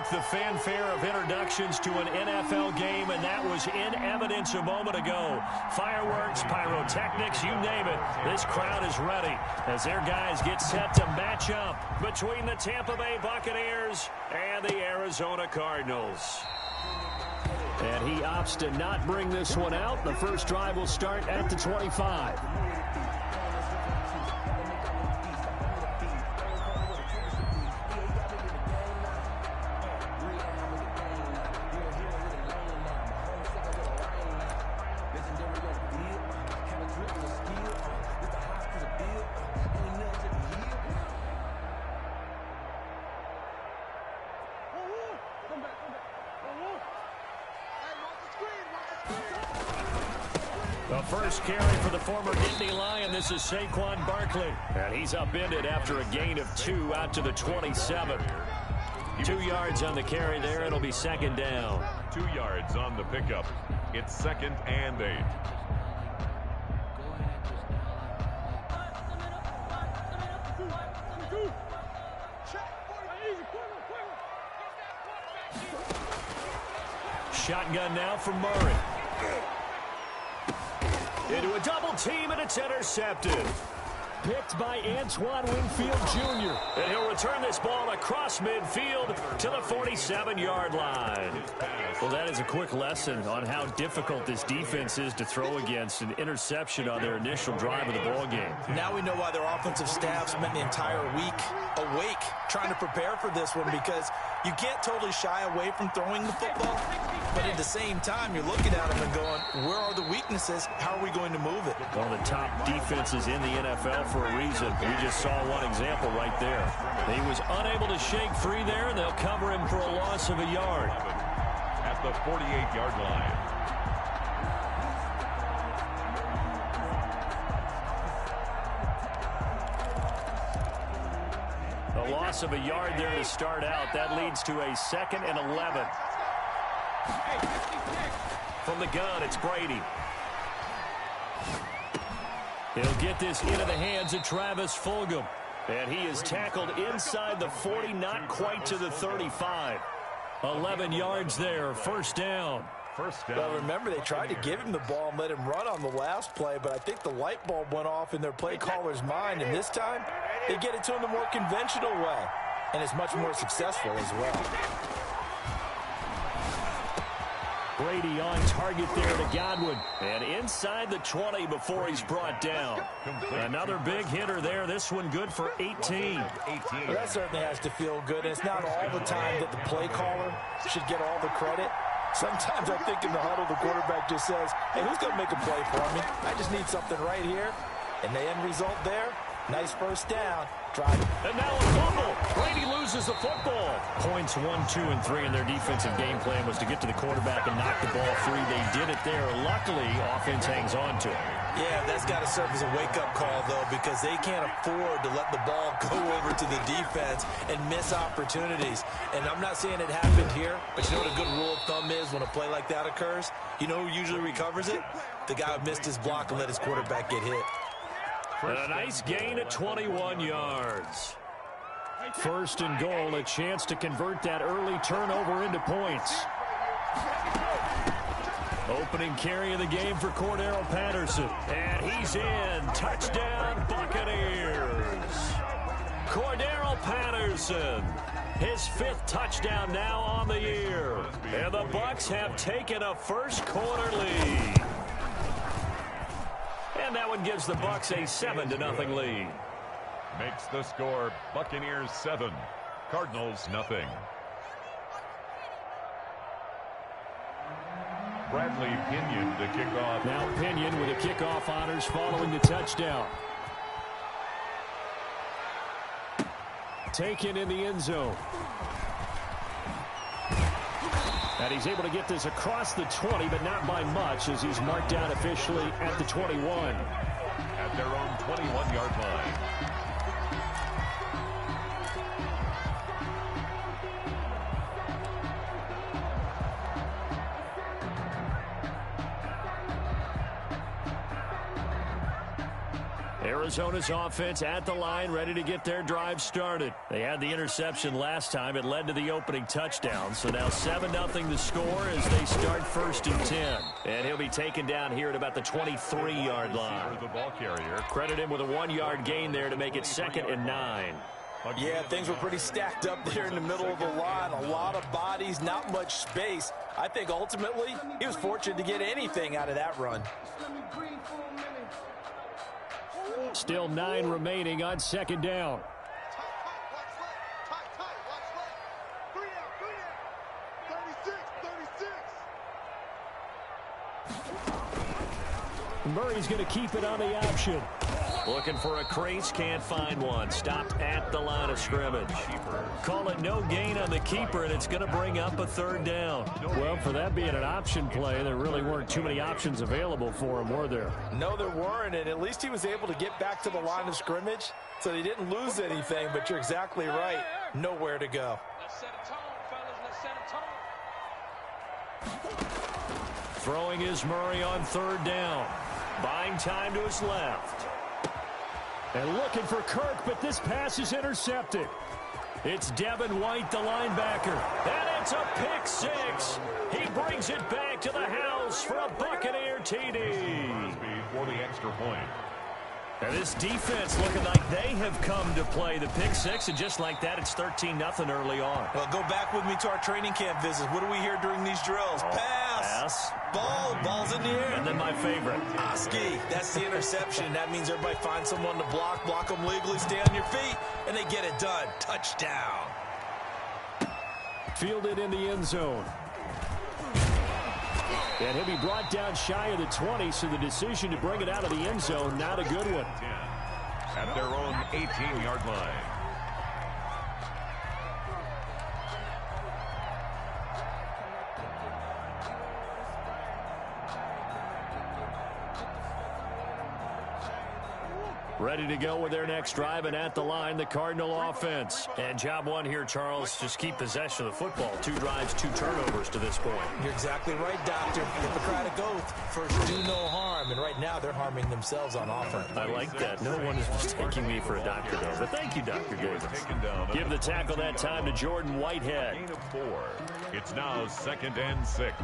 like the fanfare of introductions to an NFL game, and that was in evidence a moment ago. Fireworks, pyrotechnics, you name it. This crowd is ready as their guys get set to match up between the Tampa Bay Buccaneers and the Arizona Cardinals. And he opts to not bring this one out. The first drive will start at the 25. The first carry for the former Nittany Lion. This is Saquon Barkley. And he's upended after a gain of 2 out to the 27. 2 yards on the carry there. It'll be second down. 2 yards on the pickup. It's 2nd and 8. Shotgun now from Murray. Into a double team, and it's intercepted. Picked by Antoine Winfield Jr. And he'll return this ball across midfield to the 47-yard line. Well, that is a quick lesson on how difficult this defense is to throw against. An interception on their initial drive of the ball game. Now we know why their offensive staff spent the entire week awake trying to prepare for this one, because you can't totally shy away from throwing the football, but at the same time, you're looking at them and going, where are the weaknesses? How are we going to move it? One of the top defenses in the NFL for a reason. We just saw one example right there. He was unable to shake free there, and they'll cover him for a loss of a yard. At the 48-yard line. A loss of a yard there to start out. That leads to a 2nd and 11. From the gun, it's Brady. He'll get this into the hands of Travis Fulgham. And he is tackled inside the 40, not quite to the 35. 11 yards there, first down. Well, remember, they tried to give him the ball and let him run on the last play, but I think the light bulb went off in their play caller's mind, and this time they get it to him the more conventional way, and it's much more successful as well. Brady on target there to Godwin. And inside the 20 before he's brought down. Another big hitter there. This one good for 18. Well, that certainly has to feel good. And it's not all the time that the play caller should get all the credit. Sometimes I think in the huddle, the quarterback just says, hey, who's going to make a play for me? I just need something right here. And the end result there, nice first down. Drive. And now a fumble. Brady loses the football. Points 1, 2, and 3 in their defensive game plan was to get to the quarterback and knock the ball free. They did it there. Luckily, offense hangs on to it. Yeah, that's got to serve as a wake-up call, though, because they can't afford to let the ball go over to the defense and miss opportunities. And I'm not saying it happened here, but you know what a good rule of thumb is when a play like that occurs? You know who usually recovers it? The guy who missed his block and let his quarterback get hit. And a nice gain of 21 yards. First and goal, a chance to convert that early turnover into points. Opening carry of the game for Cordero Patterson. And he's in. Touchdown, Buccaneers. Cordero Patterson. His 5th touchdown now on the year. And the Bucs have taken a first quarter lead. And that one gives the Bucs a 7-0 lead. Makes the score Buccaneers 7, Cardinals nothing. Bradley Pinion to kick off. Now Pinion with the kickoff honors following the touchdown. Taken in the end zone. And he's able to get this across the 20, but not by much, as he's marked down officially at the 21. At their own 21-yard line. Arizona's offense at the line, ready to get their drive started. They had the interception last time. It led to the opening touchdown. So now 7-0 the score as they start 1st and 10. And he'll be taken down here at about the 23-yard line. The ball carrier. Credit him with a 1-yard gain there to make it 2nd and 9. Yeah, things were pretty stacked up there in the middle of the line. A lot of bodies, not much space. I think ultimately he was fortunate to get anything out of that run. Still 9 remaining on 2nd down. Murray's going to keep it on the option. Looking for a crease, can't find one. Stopped at the line of scrimmage. Call it no gain on the keeper, and it's going to bring up a 3rd down. Well, for that being an option play, there really weren't too many options available for him, were there? No, there weren't, and at least he was able to get back to the line of scrimmage, so he didn't lose anything, but you're exactly right. Nowhere to go. Let's set a tone, fellas. Let's set a tone. Throwing is Murray on 3rd down. Buying time to his left. And looking for Kirk, but this pass is intercepted. It's Devin White, the linebacker. And it's a pick 6. He brings it back to the house for a Buccaneer TD. For the extra point. And this defense looking like they have come to play the pick 6, and just like that, it's 13-0 early on. Well, go back with me to our training camp visits. What do we hear during these drills? Pass. Ball's in the air. And then my favorite. Oski, that's the interception. That means everybody finds someone to block them legally, stay on your feet, and they get it done. Touchdown. Fielded in the end zone. And he'll be brought down shy of the 20, so the decision to bring it out of the end zone, not a good one. At their own 18-yard line. Ready to go with their next drive, and at the line, the Cardinal offense. And job one here, Charles, just keep possession of the football. 2 drives, 2 turnovers to this point. You're exactly right, Doctor. Hippocratic oath. First, do no harm. And right now, they're harming themselves on offense. I like that. No one is mistaking me for a doctor, though. But thank you, Dr. Davis. Give the tackle that time to Jordan Whitehead. Gain of 4. It's now 2nd and 6.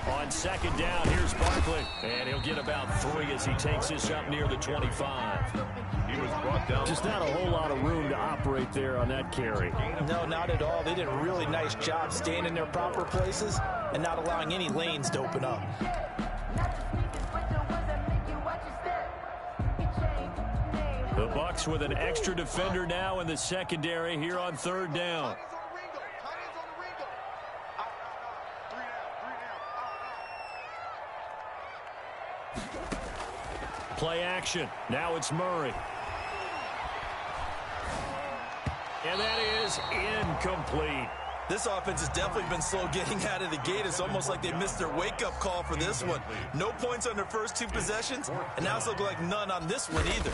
On 2nd down, here's Barkley. And he'll get about 3 as he takes this up near the 25. He was brought down. Just not a whole lot of room to operate there on that carry. No, not at all. They did a really nice job staying in their proper places and not allowing any lanes to open up. The Bucs with an extra defender now in the secondary here on 3rd down. Play action. Now it's Murray. And that is incomplete. This offense has definitely been slow getting out of the gate. It's almost like they missed their wake-up call for this one. No points on their first 2 possessions, and now it's looking like none on this one either.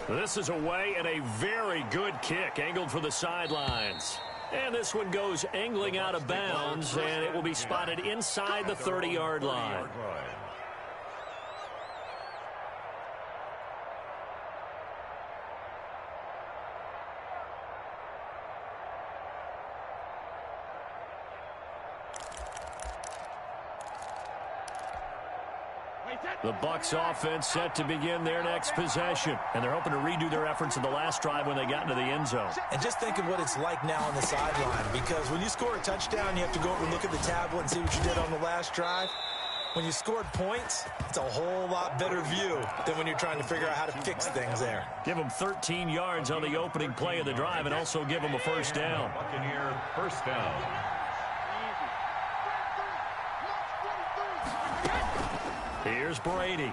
This is away, and a very good kick angled for the sidelines. And this one goes angling out of bounds, and it will be spotted inside the 30-yard line. The Bucs offense set to begin their next possession. And they're hoping to redo their efforts in the last drive when they got into the end zone. And just think of what it's like now on the sideline. Because when you score a touchdown, you have to go over and look at the tablet and see what you did on the last drive. When you scored points, it's a whole lot better view than when you're trying to figure out how to fix things there. Give them 13 yards on the opening play of the drive and also give them a first down. Buccaneer first down. Here's Brady.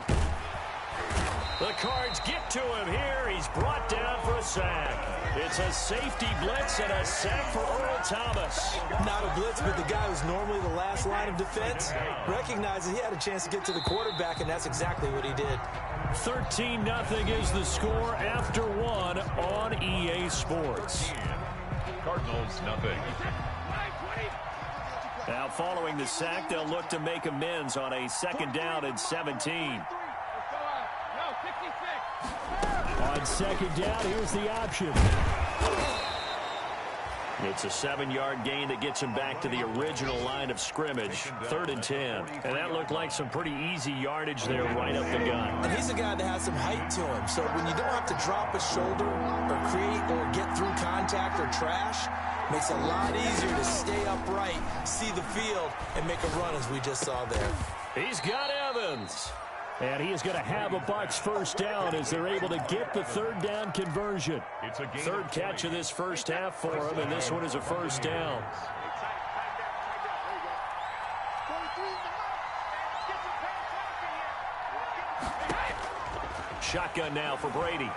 The Cards get to him here. He's brought down for a sack. It's a safety blitz and a sack for Earl Thomas. Not a blitz, but the guy who's normally the last line of defense recognizes he had a chance to get to the quarterback, and that's exactly what he did. 13-0 is the score after one on EA Sports. Cardinals, nothing. Now following the sack, they'll look to make amends on a 2nd down and 17. On 2nd down, here's the option. It's a 7-yard gain that gets him back to the original line of scrimmage. 3rd and 10. And that looked like some pretty easy yardage there right up the gut. And he's a guy that has some height to him. So when you don't have to drop a shoulder or create or get through contact or trash, makes it a lot easier to stay upright, see the field, and make a run as we just saw there. He's got Evans. And he is going to have a Bucs first down as they're able to get the 3rd down conversion. It's a 3rd catch of this first half for him, and this one is a first down. Shotgun now for Brady.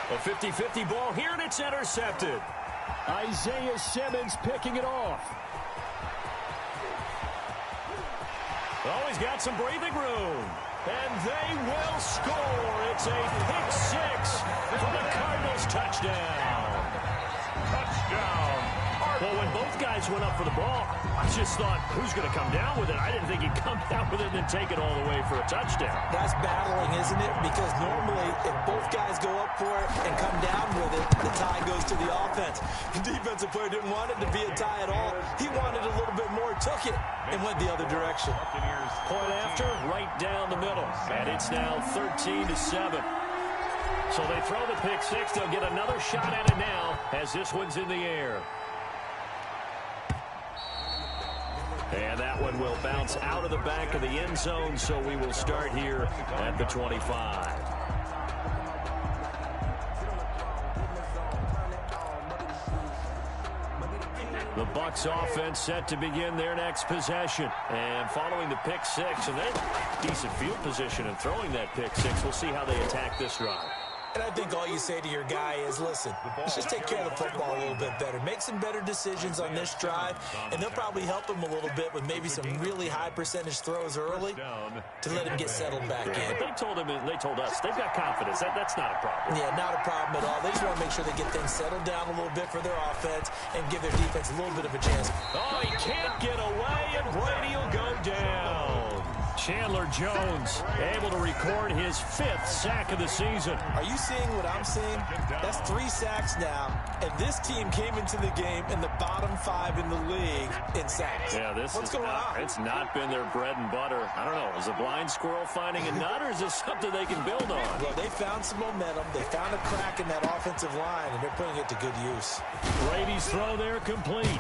A 50-50 ball here, and it's intercepted. Isaiah Simmons picking it off. Oh, he's got some breathing room. And they will score. It's a pick 6 for the Cardinals touchdown. touchdown. Well, when both guys went up for the ball, I just thought, who's going to come down with it? I didn't think he'd come down with it and then take it all the way for a touchdown. That's battling, isn't it? Because normally, if both guys go up for it and come down with it, the tie goes to the offense. The defensive player didn't want it to be a tie at all. He wanted a little bit more, took it, and went the other direction. Point after, right down the middle. And it's now 13-7. So they throw the pick 6. They'll get another shot at it now as this one's in the air. And that one will bounce out of the back of the end zone, so we will start here at the 25. The Bucs offense set to begin their next possession. And following the pick 6, and then decent field position and throwing that pick 6, we'll see how they attack this drive. And I think all you say to your guy is, listen, let's just take care of the football a little bit better. Make some better decisions on this drive, and they'll probably help him a little bit with maybe some really high percentage throws early to let him get settled back in. They told us, they've got confidence. That's not a problem. Yeah, not a problem at all. They just want to make sure they get things settled down a little bit for their offense and give their defense a little bit of a chance. Oh, he can't get away, and Brady will go down. Chandler Jones able to record his 5th sack of the season. Are you seeing what I'm seeing? That's 3 sacks now, and this team came into the game in the bottom 5 in the league in sacks. Yeah, what's going on? It's not been their bread and butter. I don't know. Is a blind squirrel finding a nut, or is this something they can build on? Well, they found some momentum. They found a crack in that offensive line, and they're putting it to good use. Brady's throw there complete.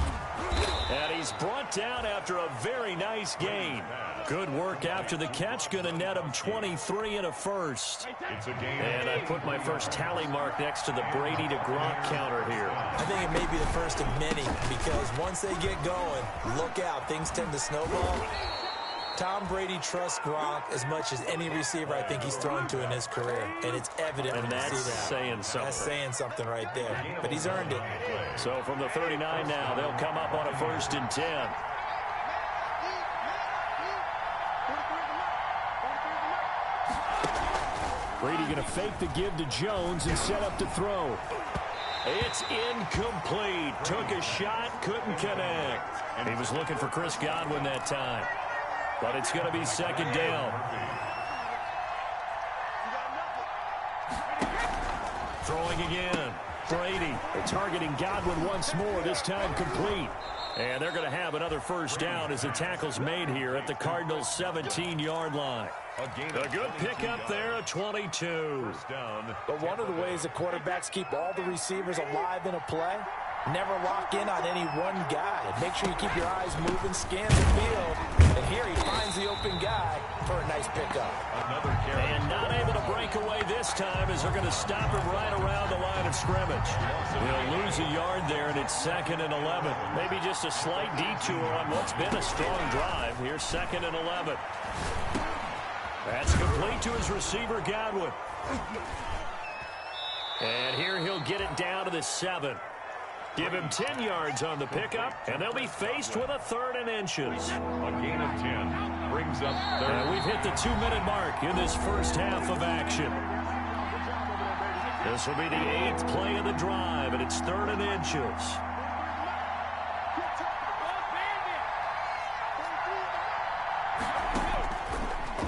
And he's brought down after a very nice gain. Good work after the catch. Going to net him 23 and a first. And I put my first tally mark next to the Brady to Gronk counter here. I think it may be the first of many, because once they get going, look out. Things tend to snowball. Tom Brady trusts Gronk as much as any receiver I think he's thrown to in his career. And it's evident when you see that. And that's saying something. That's saying something right there. But he's earned it. So from the 39 now, they'll come up on a 1st and 10. Brady going to fake the give to Jones and set up to throw. It's incomplete. Took a shot, couldn't connect. And he was looking for Chris Godwin that time. But it's going to be 2nd down. Throwing again. Brady targeting Godwin once more, this time complete. And they're going to have another 1st down as the tackle's made here at the Cardinals' 17-yard line. A good pickup there, a 22. But one of the ways the quarterbacks keep all the receivers alive in a play, never lock in on any one guy. Make sure you keep your eyes moving, scan the field. And here he finds the open guy for a nice pickup. And not able to break away this time as they're going to stop him right around the line of scrimmage. They'll lose a yard there, and it's 2nd and 11. Maybe just a slight detour on what's been a strong drive. Here's 2nd and 11. That's complete to his receiver, Godwin. get it down to the 7. Give him 10 yards on the pickup, and they'll be faced with a 3rd and inches. A gain of 10 brings up 3rd. And we've hit the 2-minute mark in this first half of action. This will be the 8th play of the drive, and it's 3rd and inches.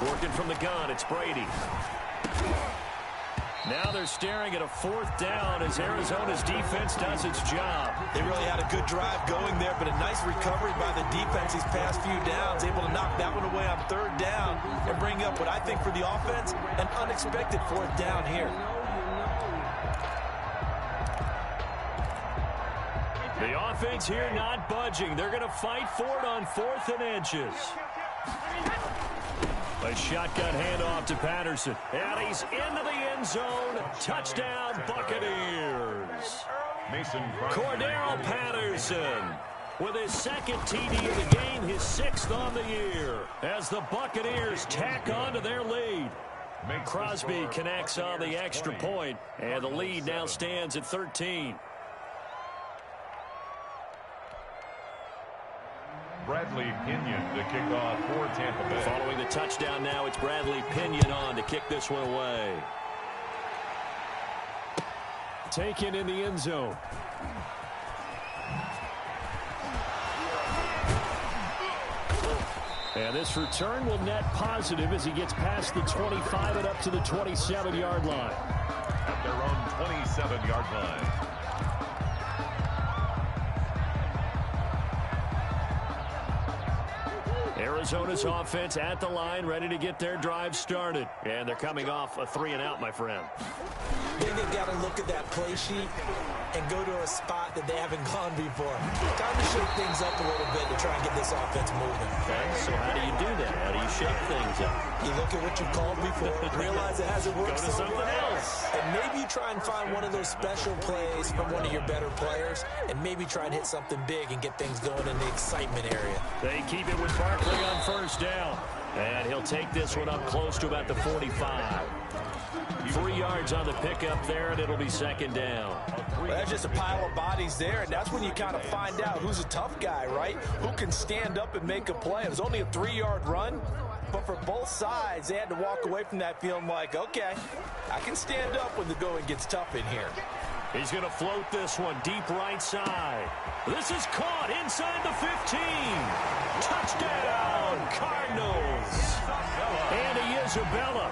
Working from the gun, it's Brady. Now they're staring at a 4th down as Arizona's defense does its job. They really had a good drive going there, but a nice recovery by the defense these past few downs, able to knock that one away on 3rd down and bring up what I think for the offense, an unexpected 4th down here. The offense here not budging. They're going to fight for it on 4th and inches. A shotgun handoff to Patterson. And he's into the end zone. Touchdown, Buccaneers. Mason Cordero Patterson with his 2nd TD of the game, his 6th on the year, as the Buccaneers tack on to their lead. Crosby connects on the extra point, and the lead now stands at 13. Bradley Pinion to kick off for Tampa Bay. Following the touchdown now, it's Bradley Pinion on to kick this one away. Taken in the end zone. And this return will net positive as he gets past the 25 and up to the 27-yard line. At their own 27-yard line. Arizona's offense at the line, ready to get their drive started. And they're coming off a 3-and-out, my friend. I think they've got to look at that play sheet and go to a spot that they haven't gone before. Time to shake things up a little bit to try and get this offense moving. Okay, so how do you do that? How do you shake things up? You look at what you've called before, realize it hasn't worked. Go to something else. And maybe you try and find one of those special plays from one of your better players, and maybe try and hit something big and get things going in the excitement area. They keep it with Barkley on 1st down. And he'll take this one up close to about the 45. 3 yards on the pickup there, and it'll be 2nd down. Well, that's just a pile of bodies there, and that's when you kind of find out who's a tough guy, right? Who can stand up and make a play. It was only a 3-yard run, but for both sides, they had to walk away from that feeling like, okay, I can stand up when the going gets tough in here. He's going to float this one deep right side. This is caught inside the 15. Touchdown, Cardinals. Andy Isabella,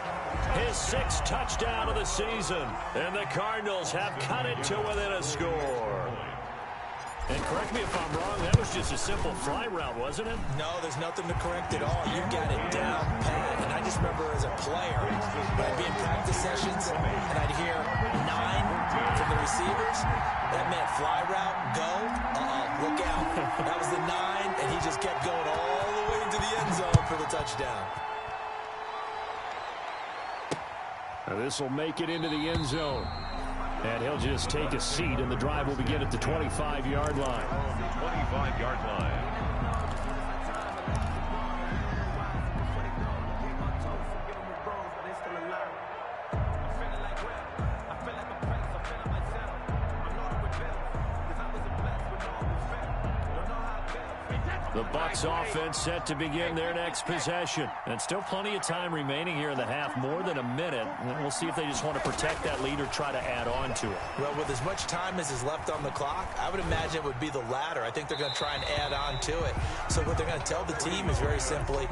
his 6th touchdown of the season. And the Cardinals have cut it to within a score. And correct me if I'm wrong, that was just a simple fly route, wasn't it? No, there's nothing to correct at all. You got it down pat. And I just remember as a player, I'd be in practice sessions, and I'd hear 9 from the receivers. That meant fly route, go, look out. That was the 9, and he just kept going all the way into the end zone for the touchdown. Now this will make it into the end zone. And he'll just take a seat, and the drive will begin at the 25-yard line. 25-yard line. The Bucs offense set to begin their next possession. And still plenty of time remaining here in the half, more than a minute. And we'll see if they just want to protect that lead or try to add on to it. Well, with as much time as is left on the clock, I would imagine it would be the latter. I think they're going to try and add on to it. So what they're going to tell the team is very simply,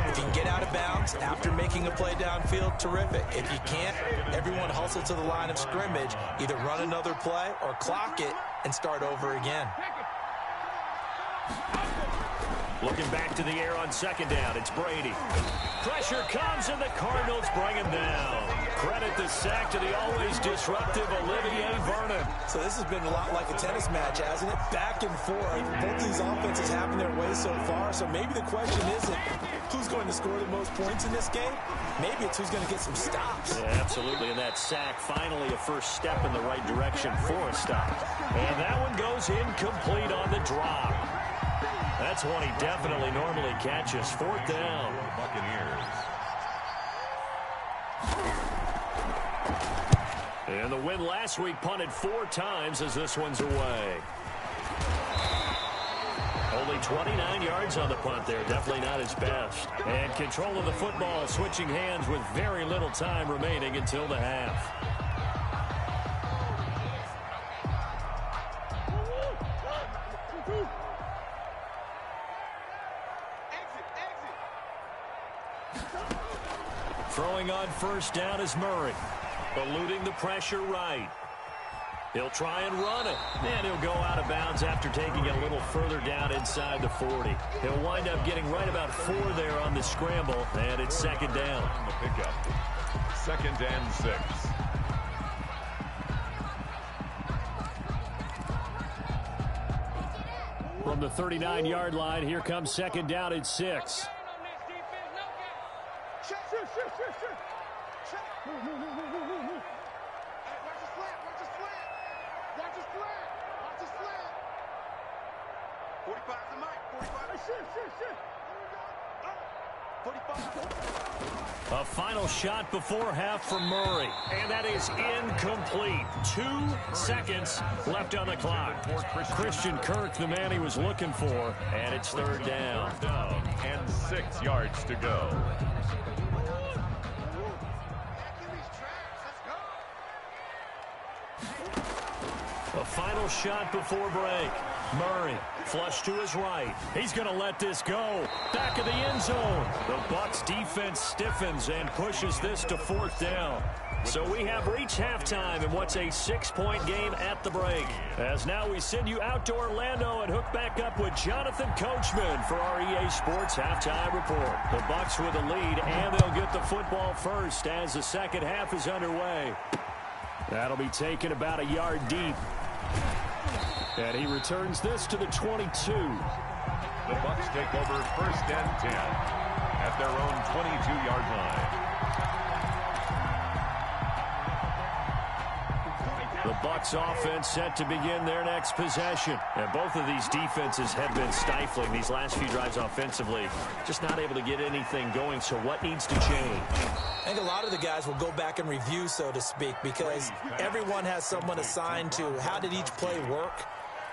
if you can get out of bounds after making a play downfield, terrific. If you can't, everyone hustle to the line of scrimmage, either run another play or clock it and start over again. Looking back to the air on 2nd down, it's Brady. Pressure comes, and the Cardinals bring him down. Credit the sack to the always disruptive Olivier Vernon. So this has been a lot like a tennis match, hasn't it? Back and forth. Both these offenses having their way so far, so maybe the question isn't who's going to score the most points in this game. Maybe it's who's going to get some stops. Yeah, absolutely, and that sack finally a first step in the right direction for a stop. And that one goes incomplete on the drop. That's one he definitely normally catches. 4th down. Buccaneers. And the win last week punted 4 times as this one's away. Only 29 yards on the punt there. Definitely not his best. And control of the football, switching hands with very little time remaining until the half. Throwing on first down is Murray. Eluding the pressure right. He'll try and run it. And he'll go out of bounds after taking it a little further down inside the 40. He'll wind up getting right about 4 there on the scramble. And it's second down. The pickup. 2nd and 6. From the 39-yard line, here comes second down and 6. A final shot before half from Murray. And that is incomplete. 2 seconds left on the clock. Christian Kirk, the man he was looking for. And it's third down. And 6 yards to go. A final shot before break. Murray, flush to his right. He's going to let this go. Back of the end zone. The Bucs defense stiffens and pushes this to 4th down. So we have reached halftime in what's a 6-point game at the break. As now we send you out to Orlando and hook back up with Jonathan Coachman for our EA Sports Halftime Report. The Bucs with a lead, and they'll get the football first as the second half is underway. That'll be taken about a yard deep. And he returns this to the 22. The Bucs take over 1st and 10 at their own 22-yard line. The Bucs offense set to begin their next possession. And both of these defenses have been stifling these last few drives offensively. Just not able to get anything going, so what needs to change? I think a lot of the guys will go back and review, so to speak, because everyone has someone assigned to how did each play work.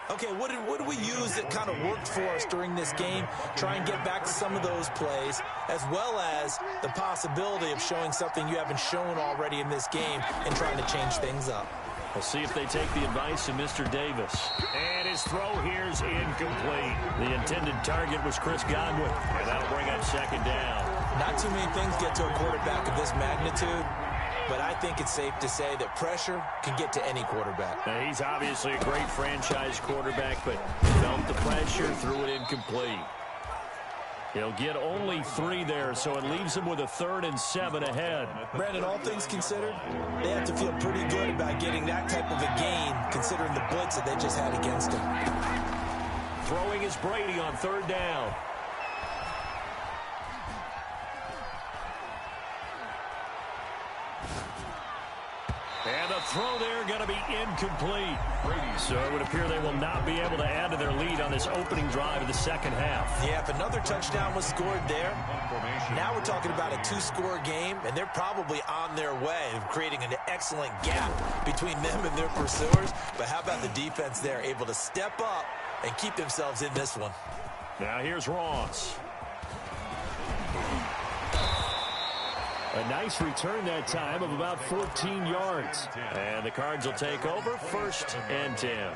Okay, what did we use that kind of worked for us during this game? Try and get back to some of those plays, as well as the possibility of showing something you haven't shown already in this game and trying to change things up. We'll see if they take the advice of Mr. Davis. And his throw here's incomplete. The intended target was Chris Godwin, and that'll bring up second down. Not too many things get to a quarterback of this magnitude, but I think it's safe to say that pressure can get to any quarterback. Now, he's obviously a great franchise quarterback, but felt the pressure, threw it incomplete. He'll get only 3 there, so it leaves him with a 3rd and 7 ahead. Brandon, all things considered, they have to feel pretty good about getting that type of a gain, considering the blitz that they just had against them. Throwing is Brady on 3rd down. And the throw there going to be incomplete. So it would appear they will not be able to add to their lead on this opening drive of the second half. Yeah, if another touchdown was scored there, now we're talking about a 2-score game, and they're probably on their way of creating an excellent gap between them and their pursuers. But how about the defense there, able to step up and keep themselves in this one? Now here's Ross. A nice return that time of about 14 yards. And the Cards will take over 1st and 10.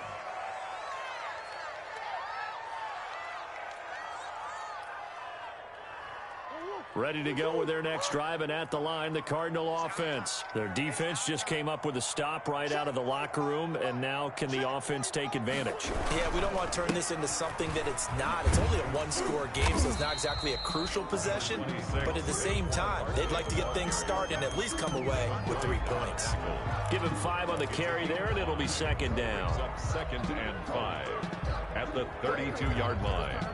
Ready to go with their next drive, and at the line, the Cardinal offense. Their defense just came up with a stop right out of the locker room, and now can the offense take advantage? Yeah, we don't want to turn this into something that it's not. It's only a 1-score game, so it's not exactly a crucial possession. But at the same time, they'd like to get things started and at least come away with 3 points. Give him 5 on the carry there, and it'll be second down. It's up 2nd and 5 at the 32-yard line.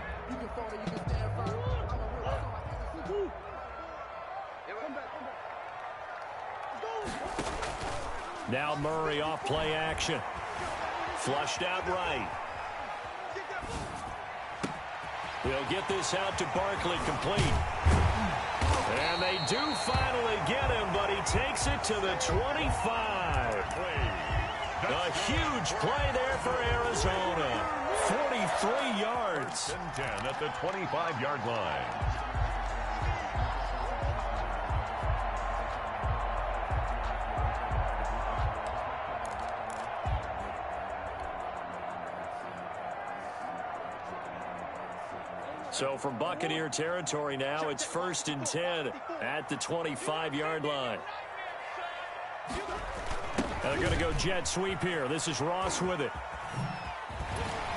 Now Murray off play action. Flushed out right. He'll get this out to Barkley, complete. And they do finally get him, but he takes it to the 25. A huge play there for Arizona. 43 yards. 10 at the 25-yard line. So from Buccaneer territory now, it's 1st and 10 at the 25-yard line. And they're going to go jet sweep here. This is Ross with it.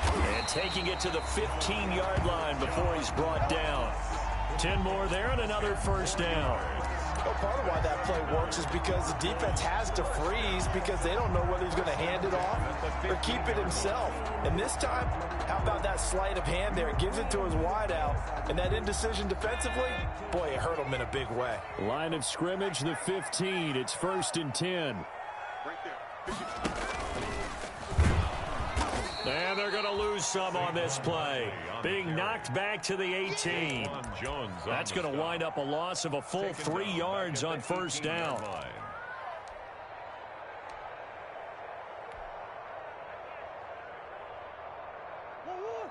And taking it to the 15-yard line before he's brought down. 10 more there and another first down. Well, part of why that play works is because the defense has to freeze because they don't know whether he's going to hand it off or keep it himself. And this time, how about that sleight of hand there? Gives it to his wideout. And that indecision defensively, boy, it hurt him in a big way. Line of scrimmage, the 15. It's 1st and 10. And they're going to lose some on this play. Being knocked back to the 18. That's going to wind up a loss of a full 3 yards on first down.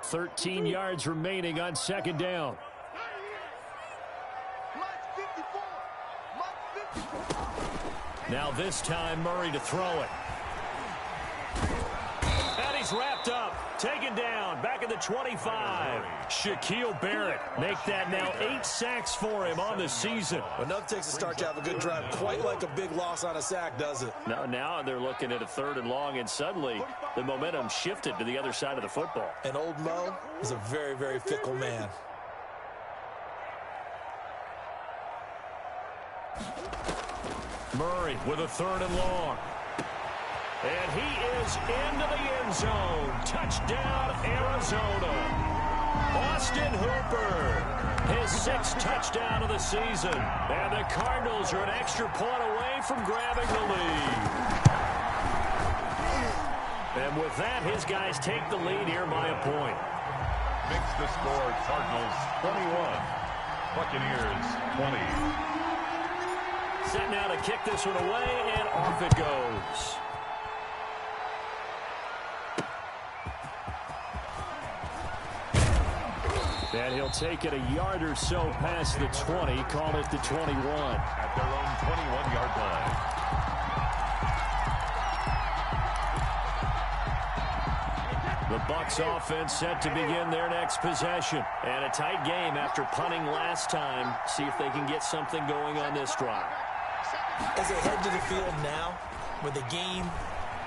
13 yards remaining on second down. Now this time Murray to throw it. And he's wrapped up, taken down, back at the 25. Shaquille Barrett make that now 8 sacks for him on the season. Enough takes a start to have a good drive, quite like a big loss on a sack, does it? Now they're looking at a 3rd and long, and suddenly the momentum shifted to the other side of the football. And old Mo is a very, very fickle man. Murray with a 3rd and long. And he is into the end zone. Touchdown, Arizona. Austin Hooper, his 6th touchdown of the season. And the Cardinals are an extra point away from grabbing the lead. And with that, his guys take the lead here by a point. Makes the score Cardinals 21, Buccaneers 20. Set now to kick this one away, and off it goes. And he'll take it a yard or so past the 20, call it the 21. At their own 21-yard line. The Bucs offense set to begin their next possession. And a tight game after punting last time. See if they can get something going on this drive. As they head to the field now, with the game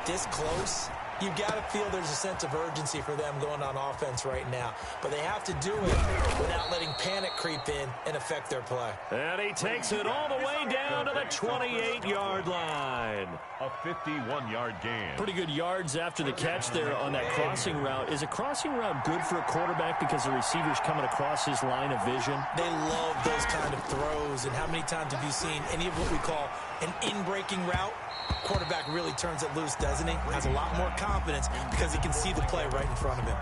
this close, you've got to feel there's a sense of urgency for them going on offense right now. But they have to do it without letting panic creep in and affect their play. And he takes it all the way down to the 28-yard line. A 51-yard gain. Pretty good yards after the catch there on that crossing route. Is a crossing route good for a quarterback because the receiver's coming across his line of vision? They love those kind of throws. And how many times have you seen any of what we call an in-breaking route? Quarterback really turns it loose, doesn't he? Has a lot more confidence because he can see the play right in front of him.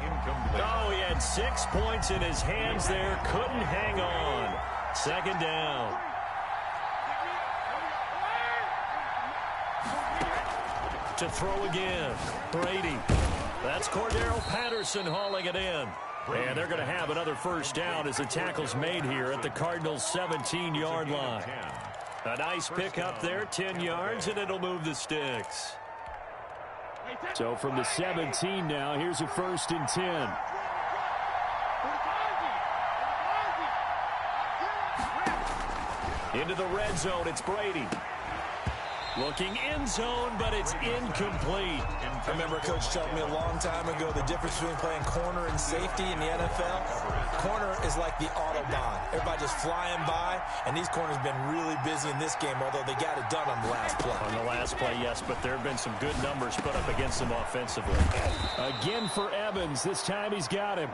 Oh, he had 6 points in his hands there. Couldn't hang on. Second down. To throw again. Brady. That's Cordero Patterson hauling it in. And they're going to have another first down as the tackle's made here at the Cardinals' 17-yard line. A nice pickup there, 10 yards, and it'll move the sticks. So from the 17 now, here's a 1st and 10. Into the red zone, it's Brady. Looking end zone, but it's incomplete. I remember a coach telling me a long time ago the difference between playing corner and safety in the NFL. Corner is like the Autobahn. Everybody just flying by, and these corners have been really busy in this game, although they got it done on the last play. On the last play, yes, but there have been some good numbers put up against them offensively. Again for Evans. This time he's got him.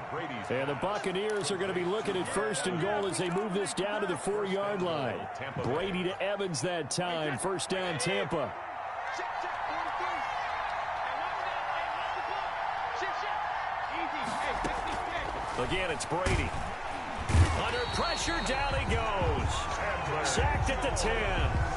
And the Buccaneers are going to be looking at 1st and goal as they move this down to the 4-yard line. Brady to Evans that time. First down, Tampa. Again, it's Brady. Under pressure, down he goes. Sacked at the 10.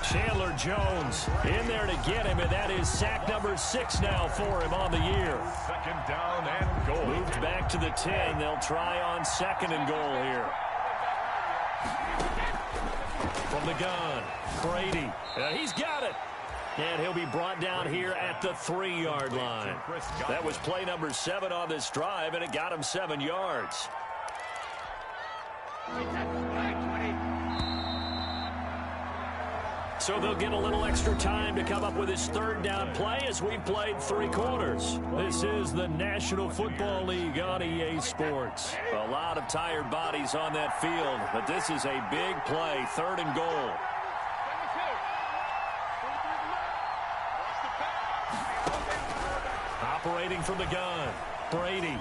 Chandler Jones in there to get him, and that is sack number 6 now for him on the year. Second down and goal. Moved back to the 10. They'll try on 2nd and goal here. From the gun, Brady. He's got it. And he'll be brought down here at the 3-yard line. That was play number 7 on this drive, and it got him 7 yards. So they'll get a little extra time to come up with his 3rd down play as we've played 3 quarters. This is the National Football League on EA Sports. A lot of tired bodies on that field, but this is a big play, 3rd and goal. Operating from the gun, Brady.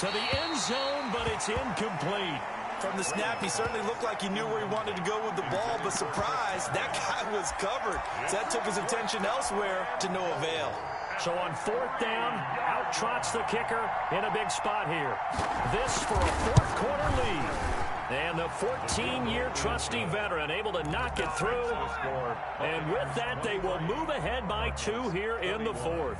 To the end zone, but it's incomplete. From the snap, he certainly looked like he knew where he wanted to go with the ball, but surprise, that guy was covered. So that took his attention elsewhere to no avail. So on 4th down, out trots the kicker in a big spot here. This for a 4th quarter lead. And the 14-year trusty veteran able to knock it through. And with that, they will move ahead by 2 here in the 4th.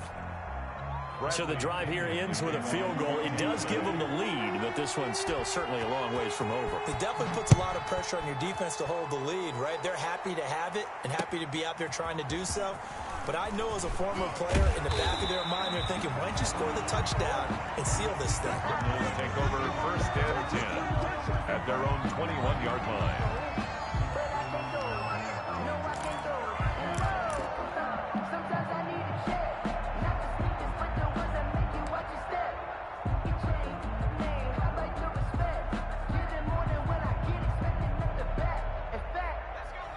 So the drive here ends with a field goal. It does give them the lead, but this one's still certainly a long ways from over. It definitely puts a lot of pressure on your defense to hold the lead, right? They're happy to have it and happy to be out there trying to do so. But I know as a former player, in the back of their mind, they're thinking, why don't you score the touchdown and seal this thing? They'll take over 1st and 10 at their own 21-yard line.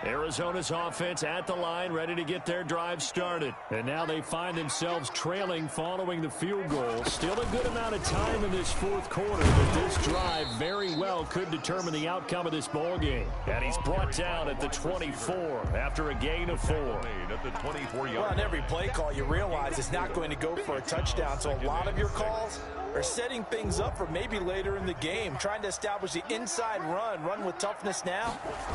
Arizona's offense at the line, ready to get their drive started. And now they find themselves trailing following the field goal. Still a good amount of time in this 4th quarter, but this drive very well could determine the outcome of this ball game. And he's brought down at the 24 after a gain of 4. At the 24-yard well, on every play call, you realize it's not going to go for a touchdown. So a lot of your calls are setting things up for maybe later in the game, trying to establish the inside run with toughness now,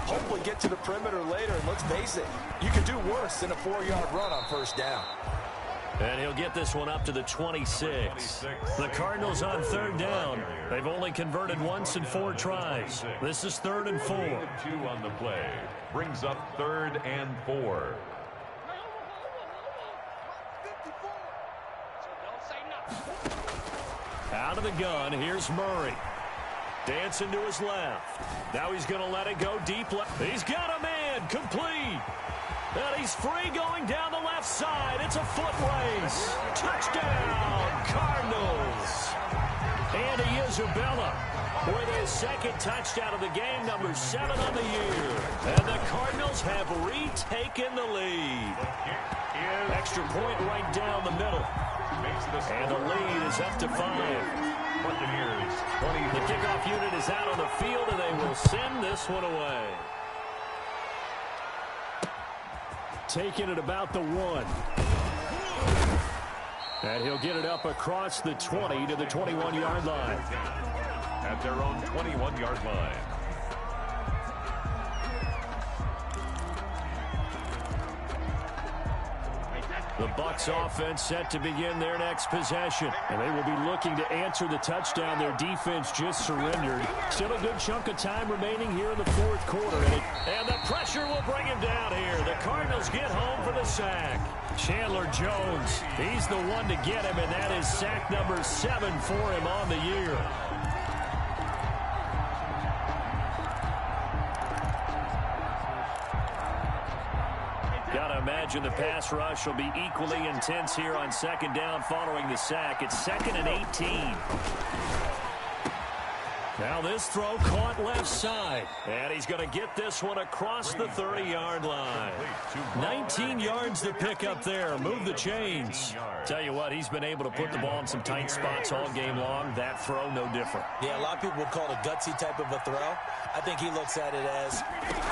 hopefully get to the perimeter later. And let's face it, you could do worse than a 4-yard run on 1st down. And he'll get this one up to the 26. The Cardinals on 3rd down. They've only converted once in 4 tries. This is 3rd and 4. 2 on the play. Brings up 3rd and 4. Out of the gun, here's Murray. Dancing to his left. Now he's going to let it go deep left. He's got a man, complete. And he's free going down the left side. It's a foot race. Touchdown, Cardinals. Andy Isabella with his 2nd touchdown of the game, number 7 on the year. And the Cardinals have retaken the lead. Extra point right down the middle. And the lead is up to 5. Buccaneers 20. The kickoff unit is out on the field, and they will send this one away. Taking it about the 1. And he'll get it up across the 20 to the 21-yard line. At their own 21-yard line. The Bucs offense set to begin their next possession. And they will be looking to answer the touchdown their defense just surrendered. Still a good chunk of time remaining here in the 4th quarter. And the pressure will bring him down here. The Cardinals get home for the sack. Chandler Jones, he's the one to get him, and that is sack number 7 for him on the year. Gotta imagine the pass rush will be equally intense here on 2nd down following the sack. It's 2nd and 18. Now this throw caught left side. And he's going to get this one across the 30-yard line. 19 yards to pick up there. Move the chains. Tell you what, he's been able to put the ball in some tight spots all game long. That throw, no different. Yeah, a lot of people would call it a gutsy type of a throw. I think he looks at it as,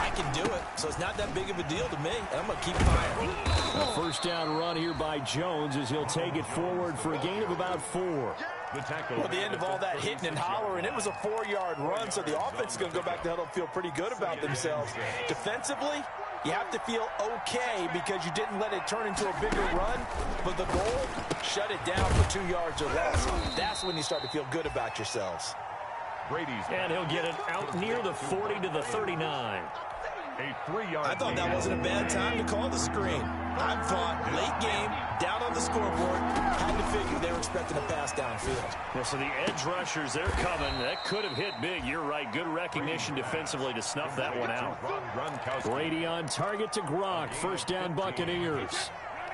I can do it, so it's not that big of a deal to me, and I'm going to keep firing. A 1st down run here by Jones as he'll take it forward for a gain of about 4. The tackle. Well, at the end of all that hitting and hollering, it was a 4-yard run, so the offense is going to go back to huddle and feel pretty good about themselves. Defensively, you have to feel okay because you didn't let it turn into a bigger run, but the goal, shut it down for 2 yards or less. That's when you start to feel good about yourselves. Brady's. And he'll get it out near the 40 to the 39. A 3-yard. I thought that wasn't a bad time to call the screen. I thought late game, down on the scoreboard, had to figure they were expecting a pass downfield. Well, so the edge rushers, they're coming. That could have hit big. You're right. Good recognition defensively to snuff that one out. Brady on target to Gronk. First down, Buccaneers.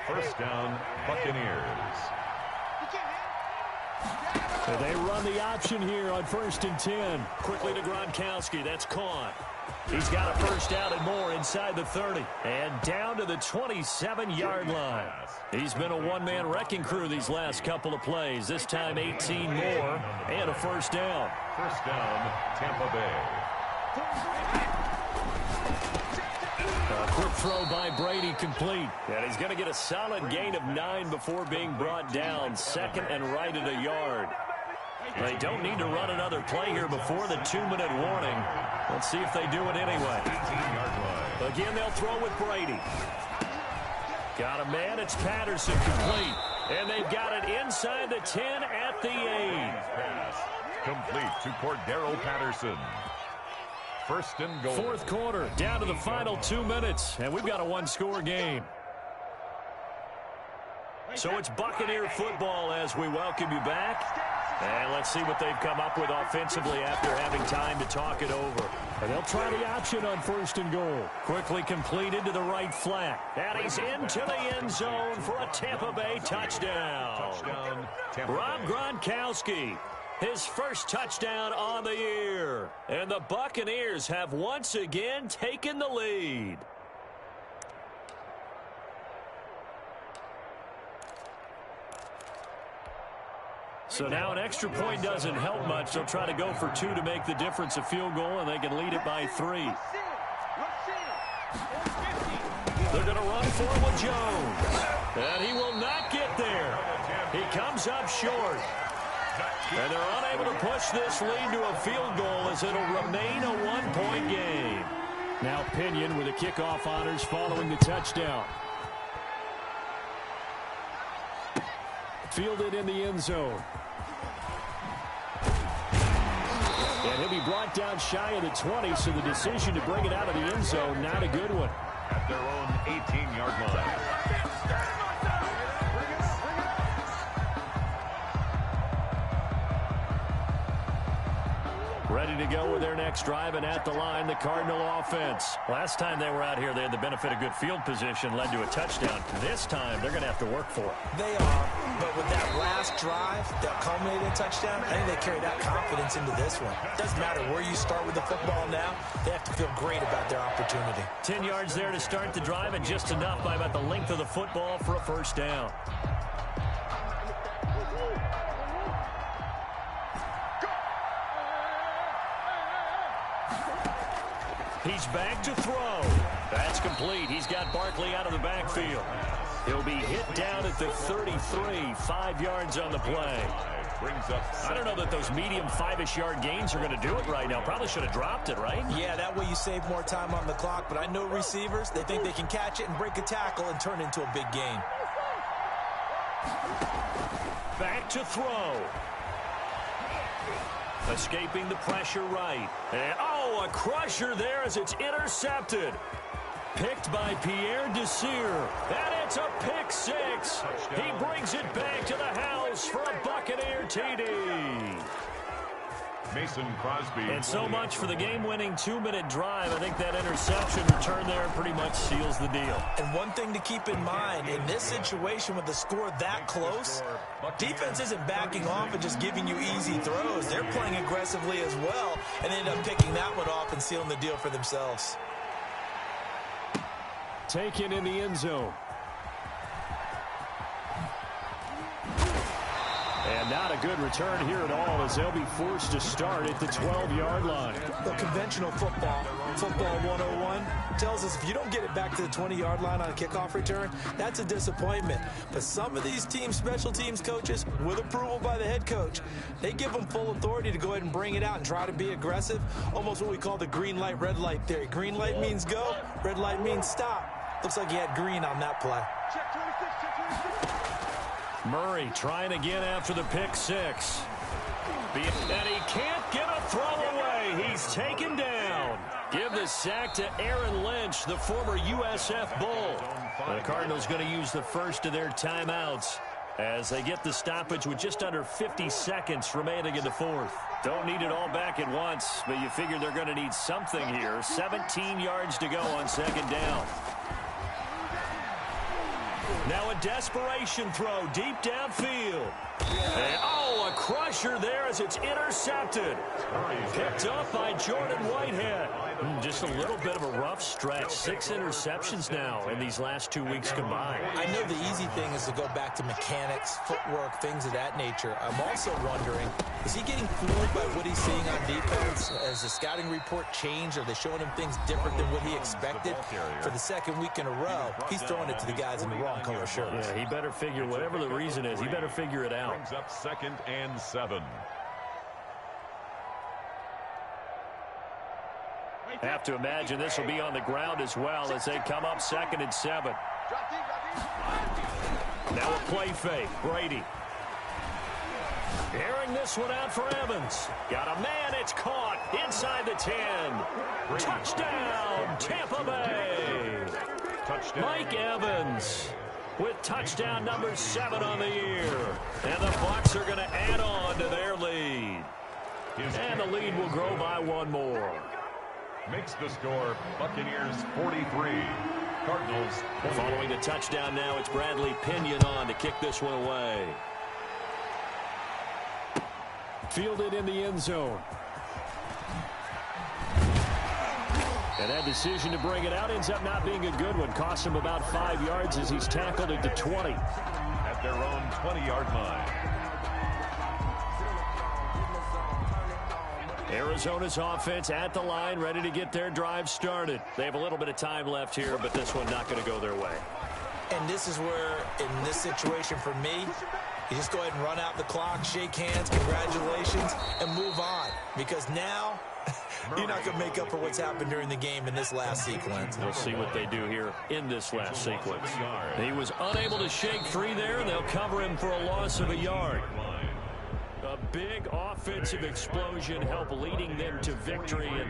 First down, Buccaneers. So they run the option here on 1st and 10. Quickly to Gronkowski. That's caught. He's got a first down and more inside the 30. And down to the 27-yard line. He's been a one-man wrecking crew these last couple of plays. This time 18 more and a first down. First down, Tampa Bay. A quick throw by Brady complete. And he's going to get a solid gain of 9 before being brought down. Second and right at a yard. They don't need to run another play here before the 2-minute warning. Let's see if they do it anyway. 18-yard line. Again, they'll throw with Brady. Got a man. It's Patterson complete. And they've got it inside the 10 at the 8. Pass complete to Cordero Patterson. First and goal. Fourth quarter, down to the final 2 minutes. And we've got a one-score game. So it's Buccaneer football as we welcome you back. And let's see what they've come up with offensively after having time to talk it over. And they'll try the option on 1st and goal. Quickly completed to the right flat. And he's into the end zone for a Tampa Bay touchdown. Touchdown, Tampa Rob Bay. Gronkowski, his first touchdown on the year. And the Buccaneers have once again taken the lead. So now an extra point doesn't help much. They'll try to go for 2 to make the difference a field goal, and they can lead it by 3. They're going to run for it with Jones. And he will not get there. He comes up short. And they're unable to push this lead to a field goal as it'll remain a one-point game. Now Pinion with the kickoff honors following the touchdown. Fielded in the end zone. And he'll be brought down shy of the 20, so the decision to bring it out of the end zone, not a good one. At their own 18-yard line. Ready to go with their next drive, and at the line, the Cardinal offense. Last time they were out here, they had the benefit of good field position, led to a touchdown. This time, they're going to have to work for it. They are, but with that last drive that culminated in touchdown, I think they carry that confidence into this one. It doesn't matter where you start with the football now, they have to feel great about their opportunity. 10 yards there to start the drive, and just enough by about the length of the football for a first down. He's back to throw. That's complete. He's got Barkley out of the backfield. He'll be hit down at the 33, 5 yards on the play. I don't know that those medium 5-ish yard gains are going to do it right now. Probably should have dropped it, right? Yeah, that way you save more time on the clock, but I know receivers, they think they can catch it and break a tackle and turn it into a big gain. Back to throw. Escaping the pressure right. And, a crusher there as it's intercepted. Picked by Pierre Desir. And it's a pick 6. He brings it back to the house for a Buccaneer TD. Mason Crosby. And so much for the game-winning 2-minute drive. I think that interception return there pretty much seals the deal. And one thing to keep in mind, in this situation with the score that close, defense isn't backing off and just giving you easy throws. They're playing aggressively as well and end up picking that one off and sealing the deal for themselves. Taken in the end zone. And not a good return here at all as they'll be forced to start at the 12-yard line. The conventional football, Football 101 tells us if you don't get it back to the 20-yard line on a kickoff return, that's a disappointment. But some of these special teams coaches, with approval by the head coach, they give them full authority to go ahead and bring it out and try to be aggressive, almost what we call the green light, red light theory. Green light means go, red light means stop. Looks like he had green on that play. Murray trying again after the pick six. And he can't get a throw away. He's taken down. Give the sack to Aaron Lynch, the former USF Bull. The Cardinals going to use the first of their timeouts as they get the stoppage with just under 50 seconds remaining in the fourth. Don't need it all back at once, but you figure they're going to need something here. 17 yards to go on second down. Now a desperation throw deep downfield. And, a crusher there as it's intercepted. Picked up by Jordan Whitehead. Just a little bit of a rough stretch. 6 interceptions now in these last 2 weeks combined. I know the easy thing is to go back to mechanics, footwork, things of that nature. I'm also wondering, is he getting fooled by what he's seeing on defense? Has the scouting report changed? Are they showing him things different than what he expected? For the second week in a row, he's throwing it to the guys in the wrong color shirts. Yeah, he better figure, whatever the reason is, he better figure it out. Brings up 2nd and 7. Have to imagine this will be on the ground as well as they come up 2nd and 7. Now a play fake. Brady. Airing this one out for Evans. Got a man. It's caught inside the 10. Touchdown, Tampa Bay. Touchdown. Mike Evans with touchdown number 7 on the year. And the Bucs are going to add on to their lead. And the lead will grow by 1 more. Makes the score Buccaneers 43, Cardinals 20. Following the touchdown now, it's Bradley Pinion on to kick this one away. Fielded in the end zone. And that decision to bring it out ends up not being a good one. Costs him about 5 yards as he's tackled at the 20. At their own 20-yard line. Arizona's offense at the line, ready to get their drive started. They have a little bit of time left here, but this one not going to go their way. And this is where, in this situation for me, you just go ahead and run out the clock, shake hands, congratulations, and move on. Because now, you're not going to make up for what's happened during the game in this last sequence. We'll see what they do here in this last sequence. He was unable to shake free there, and they'll cover him for a loss of a yard. A big offensive explosion helped leading them to victory. And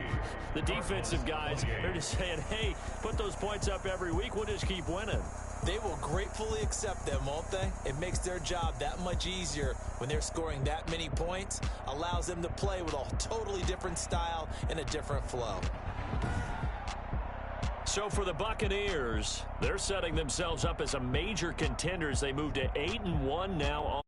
the defensive guys, they're just saying, hey, put those points up every week. We'll just keep winning. They will gratefully accept them, won't they? It makes their job that much easier when they're scoring that many points. Allows them to play with a totally different style and a different flow. So for the Buccaneers, they're setting themselves up as a major contender as they move to 8-1 now.